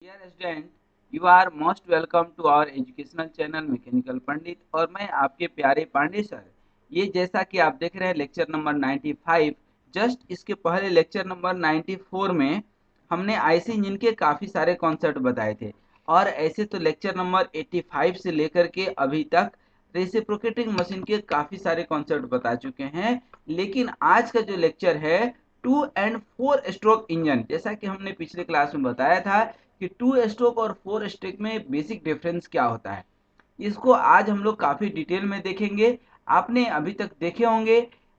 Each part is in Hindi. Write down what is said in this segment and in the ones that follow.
Dear student, you are most welcome to our educational channel mechanical Pandit और मैं आपके प्यारे पांडे सर। ये जैसा कि आप देख रहे हैं लेक्चर नंबर 95। जस्ट इसके पहले लेक्चर नंबर 94 में हमने आईसी इंजन के काफ़ी सारे कॉन्सेप्ट बताए थे और ऐसे तो लेक्चर नंबर 85 से लेकर के अभी तक रेसिप्रोकेटिंग मशीन के काफ़ी सारे कॉन्सेप्ट बता चुके हैं। लेकिन आज का जो लेक्चर है 2 and 4 स्ट्रोक इंजन, जैसा कि हमने पिछले क्लास में बताया था कि 2 स्ट्रोक और 4 स्ट्रोक में बेसिक डिफरेंस क्या होता है, इसको आज हम लोग काफ़ी डिटेल में देखेंगे। आपने अभी तक देखे होंगे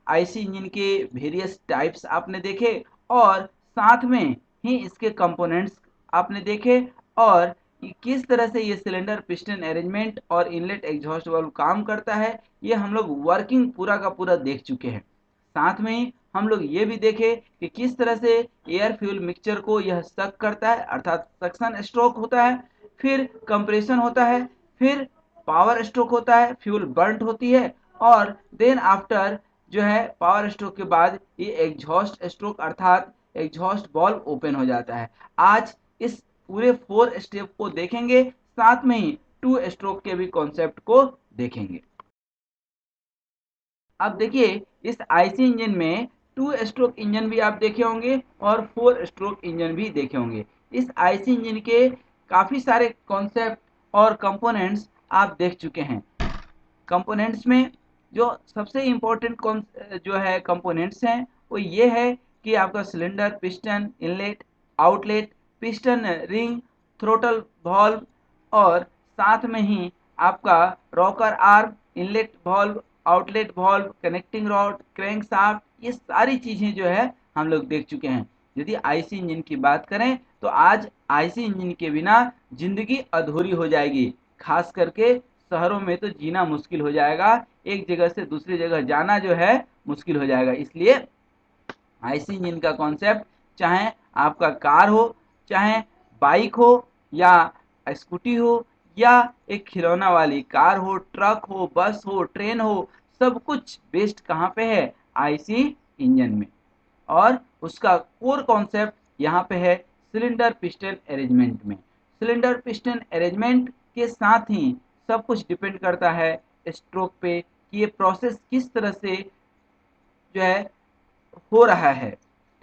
आईसी इंजन के वेरियस टाइप्स आपने देखे और साथ में ही इसके कंपोनेंट्स आपने देखे और किस तरह से ये सिलेंडर पिस्टन अरेंजमेंट और इनलेट एग्जॉस्ट वाल्व काम करता है, ये हम लोग वर्किंग पूरा का पूरा देख चुके हैं। साथ में ही हम लोग ये भी देखे कि किस तरह से एयर फ्यूल मिक्सचर को यह सक करता है, अर्थात सक्शन स्ट्रोक होता है, फिर कंप्रेशन होता है, फिर पावर स्ट्रोक होता है, फ्यूल बर्न्ट होती है और देन आफ्टर जो है पावर स्ट्रोक के बाद ये एग्जॉस्ट स्ट्रोक अर्थात एग्जॉस्ट वाल्व ओपन हो जाता है। आज इस पूरे 4 स्टेप को देखेंगे, साथ में ही 2 स्ट्रोक के भी कॉन्सेप्ट को देखेंगे। अब देखिए इस आईसी इंजन में 2 स्ट्रोक इंजन भी आप देखे होंगे और 4 स्ट्रोक इंजन भी देखे होंगे। इस आईसी इंजन के काफ़ी सारे कॉन्सेप्ट और कंपोनेंट्स आप देख चुके हैं। कंपोनेंट्स में जो सबसे इम्पोर्टेंट जो है कंपोनेंट्स हैं वो ये है कि आपका cylinder, piston, inlet, outlet, piston ring, throttle valve और साथ में ही आपका rocker arm, inlet valve, outlet valve, connecting rod, crank shaft, ये सारी चीज़ें जो है हम लोग देख चुके हैं। यदि आईसी इंजन की बात करें तो आज आईसी इंजन के बिना जिंदगी अधूरी हो जाएगी। खास करके शहरों में तो जीना मुश्किल हो जाएगा, एक जगह से दूसरी जगह जाना जो है मुश्किल हो जाएगा। इसलिए आईसी इंजन का कॉन्सेप्ट चाहे आपका कार हो, चाहे बाइक हो या स्कूटी हो या एक खिलौना वाली कार हो, ट्रक हो, बस हो, ट्रेन हो, सब कुछ बेस्ड कहाँ पे है? आईसी इंजन में। और उसका कोर कॉन्सेप्ट यहाँ पे है सिलेंडर पिस्टन अरेंजमेंट में। सिलेंडर पिस्टन अरेंजमेंट के साथ ही सब कुछ डिपेंड करता है स्ट्रोक पे कि ये प्रोसेस किस तरह से जो है हो रहा है,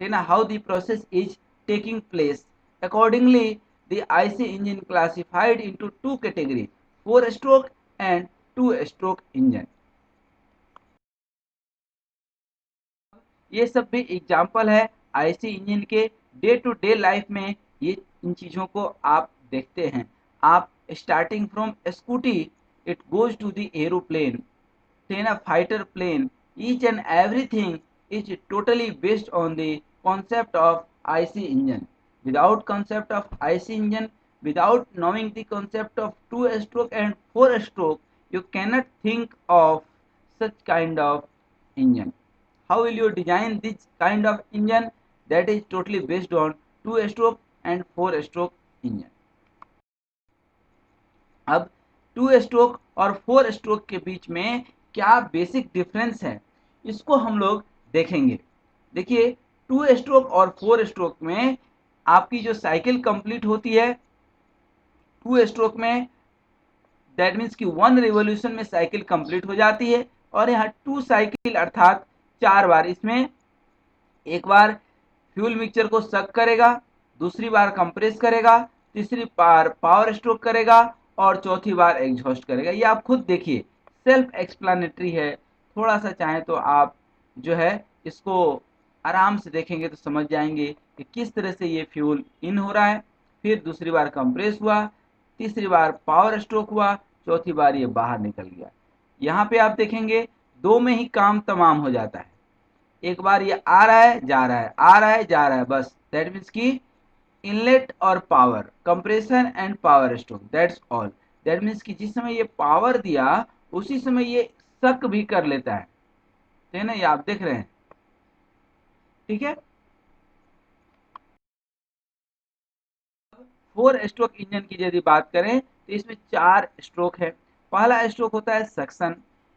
ठीक ना, how the process is taking place. Accordingly the IC engine classified into 2 category, 4 stroke and 2 stroke engine. ये सब भी एग्जाम्पल है आईसी इंजन के। डे टू डे लाइफ में ये इन चीज़ों को आप देखते हैं। आप starting from scooty, it goes to the aeroplane, then a fighter plane, each and everything is totally based on the concept of IC engine. Without concept of IC engine, without knowing the concept of 2 stroke and 4 stroke, you cannot think of such kind of engine. How will you design this kind of engine? That is totally based on 2 stroke and 4 stroke engine. अब 2 स्ट्रोक और 4 स्ट्रोक के बीच में क्या बेसिक डिफरेंस है, इसको हम लोग देखेंगे। देखिए 2 स्ट्रोक और 4 स्ट्रोक में आपकी जो साइकिल कंप्लीट होती है 2 स्ट्रोक में, दैट मीन्स कि 1 रिवोल्यूशन में साइकिल कंप्लीट हो जाती है और यहाँ 2 साइकिल अर्थात 4 बार, इसमें एक बार फ्यूल मिक्सचर को सक करेगा, दूसरी बार कंप्रेस करेगा, तीसरी बार पावर स्ट्रोक करेगा और चौथी बार एग्जॉस्ट करेगा। ये आप खुद देखिए, सेल्फ एक्सप्लानेटरी है। थोड़ा सा चाहें तो आप जो है इसको आराम से देखेंगे तो समझ जाएंगे कि किस तरह से ये फ्यूल इन हो रहा है, फिर दूसरी बार कंप्रेस हुआ, तीसरी बार पावर स्ट्रोक हुआ, चौथी बार ये बाहर निकल गया। यहाँ पे आप देखेंगे 2 में ही काम तमाम हो जाता है। एक बार ये आ रहा है जा रहा है, आ रहा है जा रहा है, बस दैट मीन्स की इनलेट और power, compression and power stroke, that's all. That means कि जिस समय ये पावर दिया उसी समय ये सक भी कर लेता है, ठीक है ना, ये आप देख रहे हैं, ठीक है। 4 स्ट्रोक इंजन की यदि बात करें तो इसमें 4 स्ट्रोक है। पहला स्ट्रोक होता है सक्शन,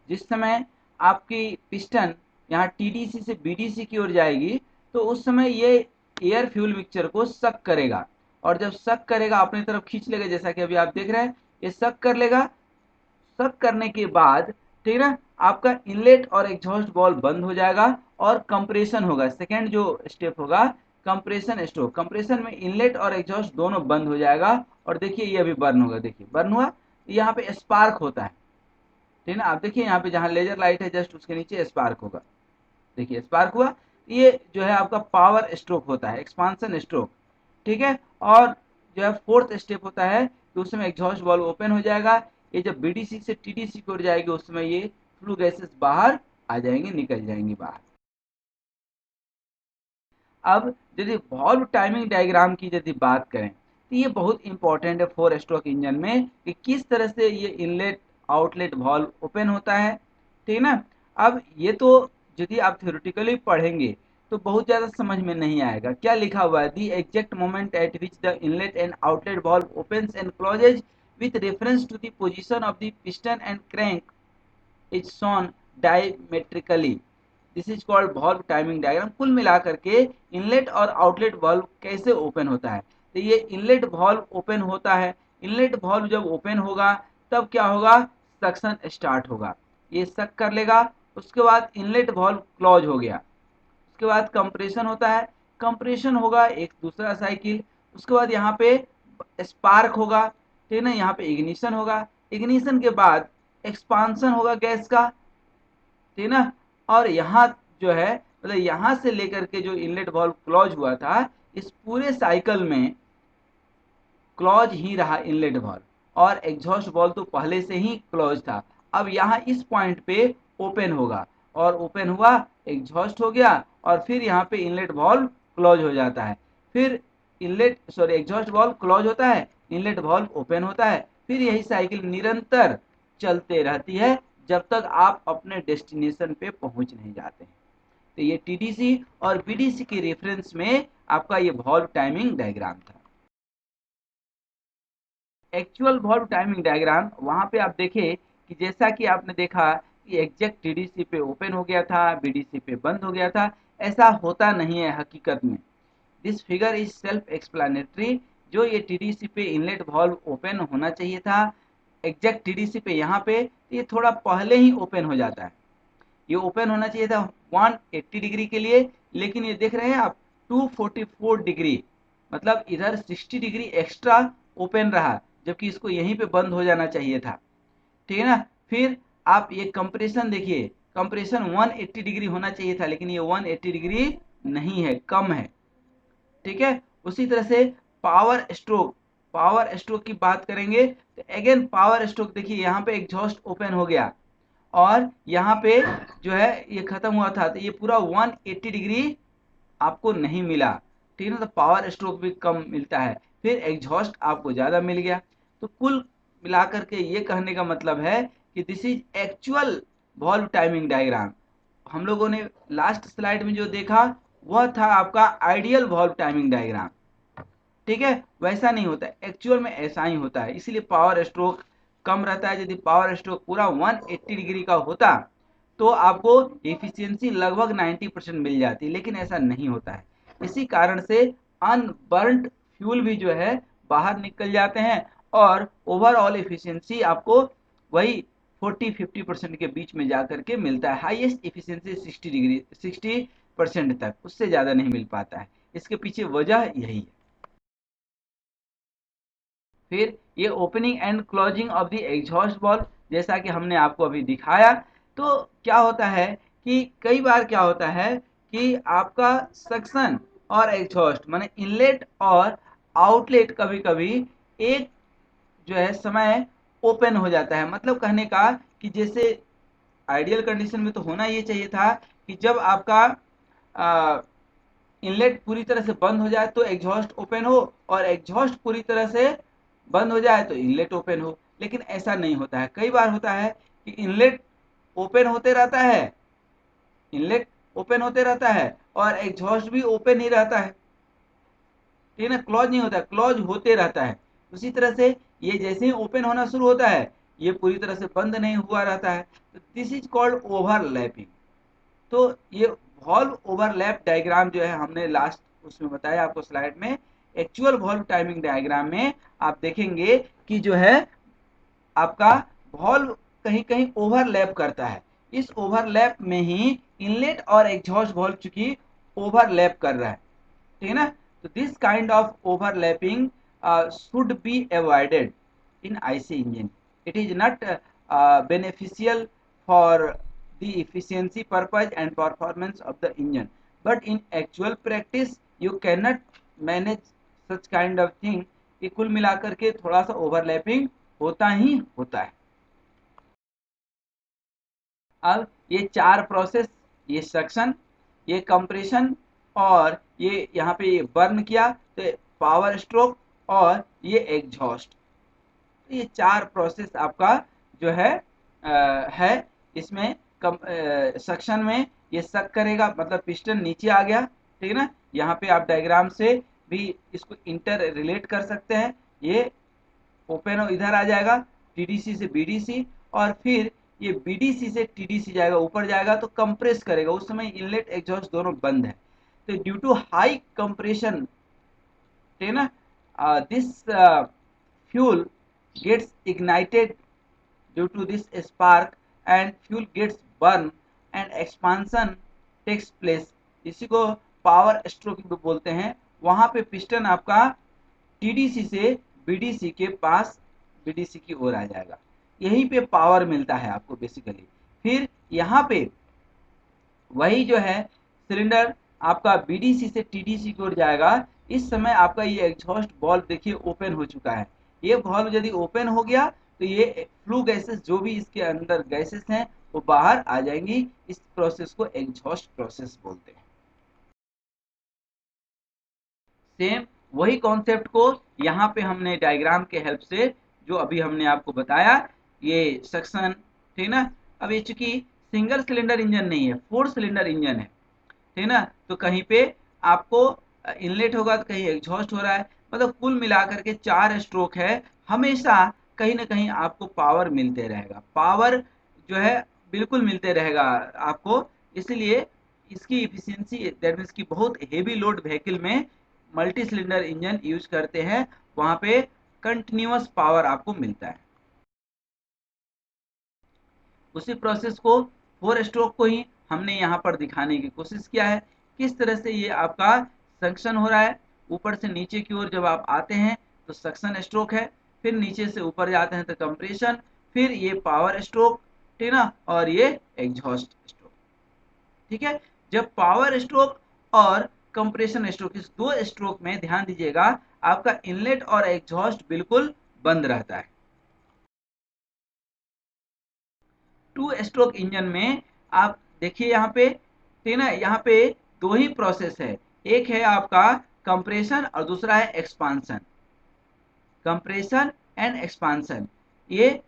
जिस समय आपकी पिस्टन यहाँ टीडीसी से बीडीसी की ओर जाएगी तो उस समय ये एयर फ्यूल मिक्सचर को सक करेगा और जब सक करेगा अपनी तरफ खींच लेगा, जैसा कि अभी आप देख रहे हैं ये सक कर लेगा। सक करने के बाद ठीक है ना, आपका इनलेट और एग्जॉस्ट बॉल बंद हो जाएगा और कंप्रेशन होगा। सेकेंड जो स्टेप होगा कंप्रेशन स्ट्रोक, कंप्रेशन में इनलेट और एग्जॉस्ट दोनों बंद हो जाएगा और देखिए ये अभी बर्न होगा। देखिए बर्न हुआ, यहाँ पे स्पार्क होता है ठीक है ना। आप देखिए यहाँ पे जहाँ लेजर लाइट है जस्ट उसके नीचे स्पार्क होगा। देखिए स्पार्क हुआ, ये जो है आपका पावर स्ट्रोक होता है, एक्सपांसन स्ट्रोक ठीक है। और जो है फोर्थ स्टेप होता है कि उस समय एग्जॉस्ट वाल्व ओपन हो जाएगा। ये जब बीडीसी से टीडीसी की ओर जाएगी उस समय ये फ्लू गैसेस बाहर आ जाएंगे, निकल जाएंगी बाहर। अब यदि वॉल्व टाइमिंग डायग्राम की यदि बात करें तो ये बहुत इंपॉर्टेंट है 4 स्ट्रोक इंजन में कि किस तरह से ये इनलेट आउटलेट वॉल्व ओपन होता है ठीक है ना। अब ये तो यदि आप थ्योरेटिकली पढ़ेंगे तो बहुत ज़्यादा समझ में नहीं आएगा। क्या लिखा हुआ है, the exact moment at which the inlet and outlet valve opens and closes with reference to the position of the piston and crank is shown diametrically, this is called valve timing diagram. कुल मिलाकर के इनलेट और आउटलेट वॉल्व कैसे ओपन होता है, तो ये इनलेट वॉल्व ओपन होता है। इनलेट वॉल्व जब ओपन होगा तब क्या होगा, सक्शन स्टार्ट होगा, ये सक कर लेगा। उसके बाद इनलेट वॉल्व क्लोज हो गया, उसके बाद कंप्रेशन होता है, कंप्रेशन होगा एक दूसरा साइकिल। उसके बाद यहाँ पे स्पार्क होगा ठीक है ना, यहाँ पे इग्निशन होगा, इग्निशन के बाद एक्सपांसन होगा गैस का ठीक है ना। और यहाँ जो है मतलब यहाँ से लेकर के जो इनलेट वॉल्व क्लोज हुआ था इस पूरे साइकिल में क्लोज ही रहा इनलेट वॉल्व, और एग्जॉस्ट वॉल्व तो पहले से ही क्लोज था। अब यहाँ इस पॉइंट पे ओपन होगा और ओपन हुआ एग्जॉस्ट हो गया और फिर यहाँ पे इनलेट वॉल्व क्लोज हो जाता है। फिर एग्जॉस्ट वॉल्व क्लोज होता है, इनलेट वॉल्व ओपन होता है, फिर यही साइकिल निरंतर चलते रहती है जब तक आप अपने डेस्टिनेशन पे पहुंच नहीं जाते हैं। तो ये टीडीसी और बीडीसी के रेफरेंस में आपका ये वॉल्व टाइमिंग डायग्राम था। एक्चुअल वॉल्व टाइमिंग डायग्राम वहां पे आप देखें कि जैसा कि आपने देखा कि एग्जैक्ट टीडीसी पे ओपन हो गया था, बीडीसी पे बंद हो गया था, ऐसा होता नहीं है हकीकत में। This figure is self explanatory, जो ये टीडीसी पे इनलेट वॉल्व ओपन होना चाहिए था एग्जैक्ट टीडीसी पे, यहाँ पे ये थोड़ा पहले ही ओपन हो जाता है। ये ओपन होना चाहिए था 180 डिग्री के लिए, लेकिन ये देख रहे हैं आप 244 डिग्री, मतलब इधर 60 डिग्री एक्स्ट्रा ओपन रहा, जबकि इसको यहीं पे बंद हो जाना चाहिए था ठीक है ना। फिर आप ये कंप्रेशन देखिए, कंप्रेशन 180 डिग्री होना चाहिए था लेकिन ये 180 डिग्री नहीं है, कम है ठीक है। उसी तरह से पावर स्ट्रोक, पावर स्ट्रोक की बात करेंगे तो अगेन पावर स्ट्रोक देखिए यहाँ पे एग्जॉस्ट ओपन हो गया और यहाँ पे जो है ये खत्म हुआ था, तो ये पूरा 180 डिग्री आपको नहीं मिला ठीक है ना, तो पावर स्ट्रोक भी कम मिलता है, फिर एग्जॉस्ट आपको ज़्यादा मिल गया। तो कुल मिलाकर के ये कहने का मतलब है कि this is actual valve timing diagram. हम लोगों ने लास्ट स्लाइड में जो देखा वह था आपका आइडियल वॉल्व टाइमिंग डायग्राम ठीक है, वैसा नहीं होता है, एक्चुअल में ऐसा ही होता है, इसीलिए पावर स्ट्रोक कम रहता है। यदि पावर स्ट्रोक पूरा 180 डिग्री का होता तो आपको एफिशिएंसी लगभग 90% मिल जाती, लेकिन ऐसा नहीं होता है। इसी कारण से अनबर्न्ड फ्यूल भी जो है बाहर निकल जाते हैं और ओवरऑल एफिशिएंसी आपको वही 40-50% के बीच में जाकर के मिलता है। हाईएस्ट एफिशिएंसी 60% तक, उससे ज़्यादा नहीं मिल पाता है। इसके पीछे वजह यही है। फिर ये opening and closing of the exhaust valve, जैसा कि हमने आपको अभी दिखाया, तो क्या होता है कि कई बार क्या होता है कि आपका सक्शन और एग्जॉस्ट माने इनलेट और आउटलेट कभी कभी एक जो है समय ओपन हो जाता है। मतलब कहने का कि जैसे आइडियल कंडीशन में तो होना ये चाहिए था कि जब आपका इनलेट पूरी तरह से बंद हो जाए तो एग्जॉस्ट ओपन हो और एग्जॉस्ट पूरी तरह से बंद हो जाए तो इनलेट ओपन हो, लेकिन ऐसा नहीं होता है। कई बार होता है कि इनलेट ओपन होते रहता है, इनलेट ओपन होते रहता है और एग्जॉस्ट भी ओपन ही रहता है ठीक है ना, क्लोज नहीं होता, क्लोज होते रहता है। उसी तरह से ये जैसे ही ओपन होना शुरू होता है ये पूरी तरह से बंद नहीं हुआ रहता है, तो दिस इज कॉल्ड ओवरलैपिंग। तो ये वॉल्व ओवरलैप डायग्राम जो है हमने लास्ट उसमें बताया आपको स्लाइड में एक्चुअल वॉल्व टाइमिंग डायग्राम में आप देखेंगे कि जो है आपका वॉल्व कहीं कहीं ओवरलैप करता है। इस ओवरलैप में ही इनलेट और एग्जॉस्ट वॉल्व चूंकि ओवरलैप कर रहा है, ठीक है ना। तो this kind of overlapping should be avoided in IC engine. It is not beneficial for the efficiency purpose and performance of the engine. But in actual practice, you cannot manage such kind of thing कि कुल मिलाकर के थोड़ा सा ओवरलैपिंग होता ही होता है। अब ये चार प्रोसेस, ये सक्शन, ये कंप्रेशन और ये यहाँ पे ये बर्न किया तो पावर स्ट्रोक और ये एग्जॉस्ट, तो ये चार प्रोसेस आपका जो है इसमें सक्शन में ये सक करेगा, मतलब पिस्टन नीचे आ गया, ठीक है ना। यहाँ पे आप डायग्राम से भी इसको इंटर रिलेट कर सकते हैं। ये ओपन इधर आ जाएगा टीडीसी से बीडीसी, और फिर ये बीडीसी से टीडीसी जाएगा, ऊपर जाएगा तो कंप्रेस करेगा, उस समय इनलेट एग्जॉस्ट दोनों बंद है। तो ड्यू टू हाई कंप्रेशन, ठीक है ना, this fuel gets ignited due to this spark and fuel gets burned and expansion takes place। इसी को पावर स्ट्रोक भी बोलते हैं। वहां पे पिस्टन आपका टीडीसी से बीडीसी के पास बीडीसी की ओर आ जाएगा, यहीं पे पावर मिलता है आपको बेसिकली। फिर यहाँ पे वही जो है सिलेंडर आपका बीडीसी से टीडीसी की ओर जाएगा। इस समय आपका ये एग्जॉस्ट वाल्व देखिए ओपन हो चुका है। ये वाल्व यदि ओपन हो गया तो ये फ्लू गैसेस जो भी इसके अंदर गैसेस हैं वो बाहर आ जाएंगी। इस प्रोसेस को एग्जॉस्ट प्रोसेस बोलते हैं। सेम वही कॉन्सेप्ट को यहाँ पे हमने डायग्राम के हेल्प से जो अभी हमने आपको बताया, ये सक्शन, ठीक ना। अब ये चूंकि सिंगल सिलेंडर इंजन नहीं है, 4 सिलेंडर इंजन है, ठीक ना, तो कहीं पे आपको इनलेट होगा तो कहीं एग्जॉस्ट हो रहा है, मतलब कुल मिलाकर के 4 स्ट्रोक है। हमेशा कहीं ना कहीं आपको पावर मिलते रहेगा, पावर जो है बिल्कुल मिलते रहेगा आपको। इसलिए इसकी इफिशियंसी दैट मीन्स की बहुत हेवी लोड व्हीकल में मल्टी सिलेंडर इंजन यूज करते हैं, वहां पे कंटिन्यूअस पावर आपको मिलता है। उसी प्रोसेस को 4 स्ट्रोक को ही हमने यहाँ पर दिखाने की कोशिश किया है, किस तरह से ये आपका सक्शन हो रहा है। ऊपर से नीचे की ओर जब आप आते हैं तो सक्शन स्ट्रोक है, फिर नीचे से ऊपर जाते हैं तो कंप्रेशन, फिर ये पावर स्ट्रोक, ठीक ना, और ये एग्जॉस्ट स्ट्रोक, ठीक है। जब पावर स्ट्रोक और कंप्रेशन स्ट्रोक, इस दो स्ट्रोक में ध्यान दीजिएगा आपका इनलेट और एग्जॉस्ट बिल्कुल बंद रहता है। 2 स्ट्रोक इंजन में आप देखिए यहाँ पे, ठीक ना, यहाँ पे दो ही प्रोसेस है, एक है आपका कंप्रेशन और दूसरा है एक्सपांशन। कंप्रेशन एंड एक्सपांशन, ये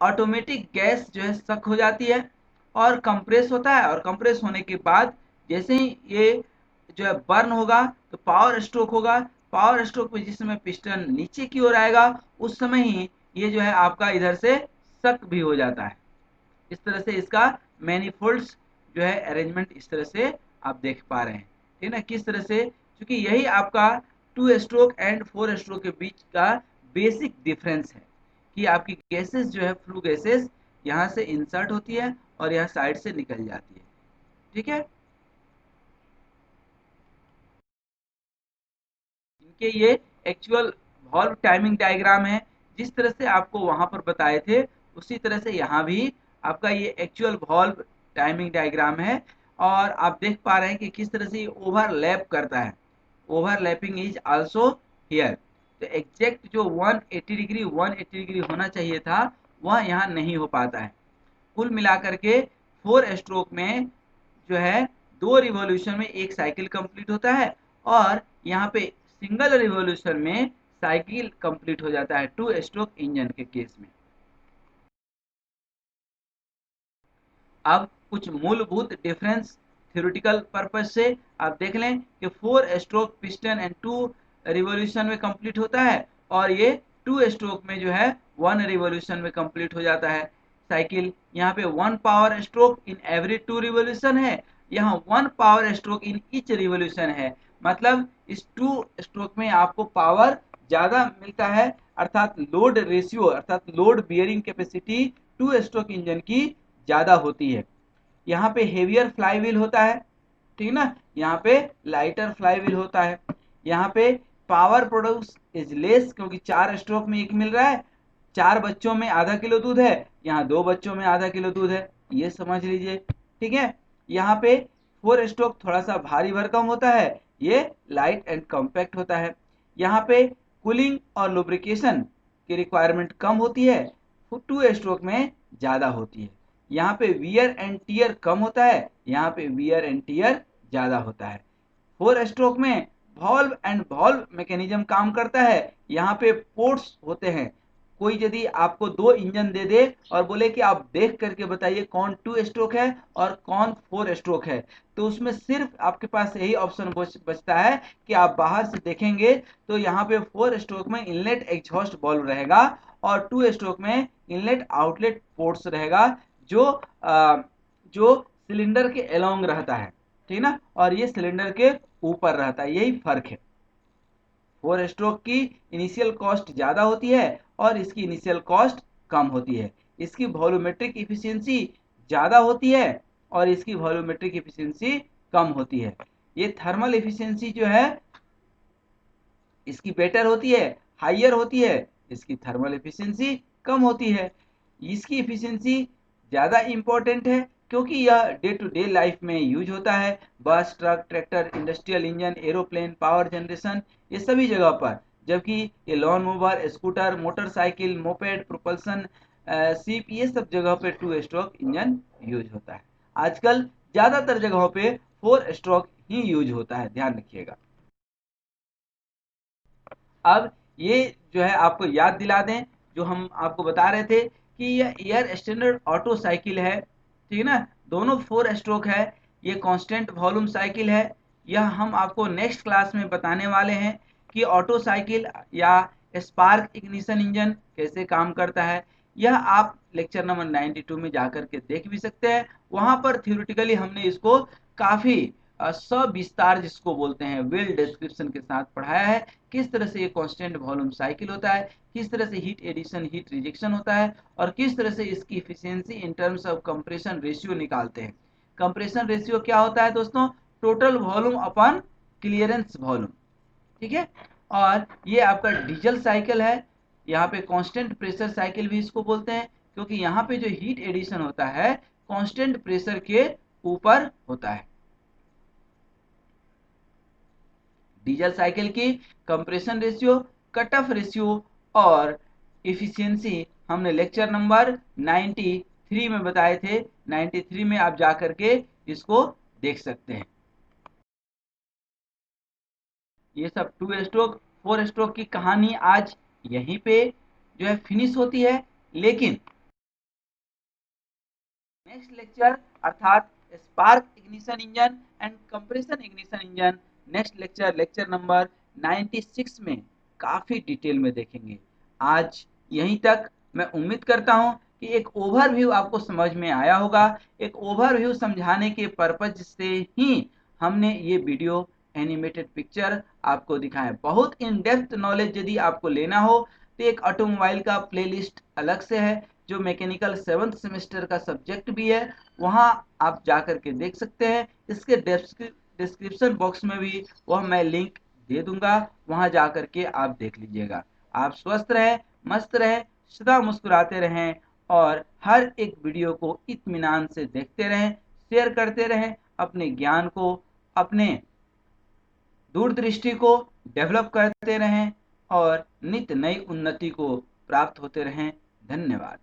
ऑटोमेटिक गैस जो है सक हो जाती है और कंप्रेस होता है, और कंप्रेस होने के बाद जैसे ही ये जो है बर्न होगा तो पावर स्ट्रोक होगा। पावर स्ट्रोक में जिस समय पिस्टन नीचे की ओर आएगा उस समय ही ये जो है आपका इधर से सक भी हो जाता है। इस तरह से इसका मैनिफोल्ड्स जो है अरेंजमेंट इस तरह से आप देख पा रहे हैं, ठीक है ना, किस तरह से, क्योंकि यही आपका 2 स्ट्रोक एंड 4 स्ट्रोक के बीच का बेसिक डिफरेंस है कि आपकी गैसेस जो है फ्लू गैसेस यहाँ से इंसर्ट होती है और यहाँ साइड से निकल जाती है, ठीक है। इनके ये एक्चुअल वॉल्व टाइमिंग डायग्राम है, जिस तरह से आपको वहां पर बताए थे उसी तरह से यहाँ भी आपका ये एक्चुअल वॉल्व टाइमिंग डायग्राम है। और आप देख पा रहे हैं कि किस तरह से ये ओवरलैप करता है, ओवरलैपिंग इज आल्सो हियर। तो एग्जैक्ट जो 180 डिग्री होना चाहिए था वह यहाँ नहीं हो पाता है। कुल मिलाकर के 4 स्ट्रोक में जो है 2 रिवॉल्यूशन में एक साइकिल कंप्लीट होता है, और यहाँ पे सिंगल रिवॉल्यूशन में साइकिल कंप्लीट हो जाता है 2 स्ट्रोक इंजन के केस में। अब कुछ मूलभूत डिफरेंस थ्योरेटिकल पर्पज से आप देख लें कि 4 स्ट्रोक पिस्टन एंड 2 रिवॉल्यूशन में कंप्लीट होता है, और ये 2 स्ट्रोक में जो है 1 रिवॉल्यूशन में कंप्लीट हो जाता है साइकिल। यहाँ पे 1 power stroke in every 2 revolution है, यहाँ 1 power stroke in each revolution है, मतलब इस 2 स्ट्रोक में आपको पावर ज़्यादा मिलता है, अर्थात लोड रेशियो अर्थात load bearing capacity 2 stroke engine की ज़्यादा होती है। यहाँ पे हेवियर फ्लाईव्हील होता है, ठीक ना, यहाँ पे लाइटर फ्लाईव्हील होता है। यहाँ पे पावर प्रोड्यूस इज लेस, क्योंकि 4 स्ट्रोक में 1 मिल रहा है, 4 बच्चों में आधा किलो दूध है, यहाँ 2 बच्चों में आधा किलो दूध है, ये समझ लीजिए, ठीक है। यहाँ पे 4 स्ट्रोक थोड़ा सा भारी भरकम होता है, ये लाइट एंड कॉम्पैक्ट होता है। यहाँ पे कूलिंग और लुब्रिकेशन की रिक्वायरमेंट कम होती है, 2 स्ट्रोक में ज़्यादा होती है। यहाँ पे वियर एंड टीयर कम होता है, यहाँ पे वियर एंड टीयर ज़्यादा होता है। 4 स्ट्रोक में वॉल्व एंड वॉल्व मैकेनिज्म काम करता है, यहाँ पे पोर्ट्स होते हैं। कोई यदि आपको 2 इंजन दे दे और बोले कि आप देख करके बताइए कौन 2 स्ट्रोक है और कौन 4 स्ट्रोक है, तो उसमें सिर्फ आपके पास यही ऑप्शन बचता है कि आप बाहर से देखेंगे तो यहाँ पे 4 स्ट्रोक में इनलेट एग्जॉस्ट वाल्व रहेगा और 2 स्ट्रोक में इनलेट आउटलेट पोर्ट्स रहेगा, जो सिलेंडर के अलोंग रहता है, ठीक ना, और ये सिलेंडर के ऊपर रहता है, यही फर्क है। 4 स्ट्रोक की इनिशियल कॉस्ट ज़्यादा होती है और इसकी इनिशियल कॉस्ट कम होती है। इसकी वॉल्यूमेट्रिक इफिशियंसी ज़्यादा होती है और इसकी वॉल्यूमेट्रिक इफिशियंसी कम होती है। ये थर्मल इफिशियंसी जो है इसकी बेटर होती है, हाइयर होती है, इसकी थर्मल एफिशिएंसी कम होती है। इसकी एफिशिएंसी ज़्यादा इम्पोर्टेंट है क्योंकि यह डे टू डे लाइफ में यूज होता है, bus, truck, tractor, industrial engine, aeroplane, power generation, ये सभी जगह पर। जबकि ये lawn mower, scooter, motorcycle, moped, propulsion ship, ये सब जगह पे 2 स्ट्रोक इंजन यूज होता है। आजकल ज़्यादातर जगहों पे 4 स्ट्रोक ही यूज होता है, ध्यान रखिएगा। अब ये जो है आपको याद दिला दें, जो हम आपको बता रहे थे कि यह एयर स्टैंडर्ड ऑटो साइकिल है, ठीक है ना, दोनों 4 स्ट्रोक है, ये कांस्टेंट वॉल्यूम साइकिल है। यह हम आपको नेक्स्ट क्लास में बताने वाले हैं कि ऑटो साइकिल या स्पार्क इग्निशन इंजन कैसे काम करता है। यह आप लेक्चर नंबर 92 में जाकर के देख भी सकते हैं, वहाँ पर थ्योरेटिकली हमने इसको काफ़ी सविस्तार जिसको बोलते हैं वेल डिस्क्रिप्शन के साथ पढ़ाया है, किस तरह से ये कांस्टेंट वॉल्यूम साइकिल होता है, किस तरह से हीट एडिशन हीट रिजेक्शन होता है और किस तरह से इसकी efficiency in terms of compression ratio निकालते हैं। कंप्रेशन रेशियो क्या होता है दोस्तों? Total volume upon clearance volume, ठीक है। और ये आपका डीजल साइकिल है, यहाँ पे कांस्टेंट प्रेशर साइकिल भी इसको बोलते हैं, क्योंकि यहाँ पे जो हीट एडिशन होता है कांस्टेंट प्रेशर के ऊपर होता है। डीजल साइकिल की compression ratio, cut off ratio और इफिशियंसी हमने लेक्चर नंबर 93 में बताए थे। 93 में आप जा करके इसको देख सकते हैं। ये सब 2 स्ट्रोक 4 स्ट्रोक की कहानी आज यहीं पे जो है फिनिश होती है, लेकिन नेक्स्ट लेक्चर अर्थात spark ignition engine and compression ignition engine, next lecture lecture number 96 में काफ़ी डिटेल में देखेंगे। आज यहीं तक। मैं उम्मीद करता हूं कि एक ओवरव्यू आपको समझ में आया होगा। एक ओवरव्यू समझाने के पर्पज से ही हमने ये वीडियो एनिमेटेड पिक्चर आपको दिखाया। बहुत इन डेप्थ नॉलेज यदि आपको लेना हो तो एक ऑटोमोबाइल का प्लेलिस्ट अलग से है, जो मैकेनिकल 7th सेमेस्टर का सब्जेक्ट भी है, वहाँ आप जा कर के देख सकते हैं। इसके डिस्क्रिप्शन बॉक्स में भी वह मैं लिंक दे दूंगा, वहाँ जा कर के आप देख लीजिएगा। आप स्वस्थ रहें, मस्त रहें, सदा मुस्कुराते रहें और हर एक वीडियो को इत्मीनान से देखते रहें, शेयर करते रहें, अपने ज्ञान को, अपने दूरदृष्टि को डेवलप करते रहें और नित्य नई उन्नति को प्राप्त होते रहें। धन्यवाद।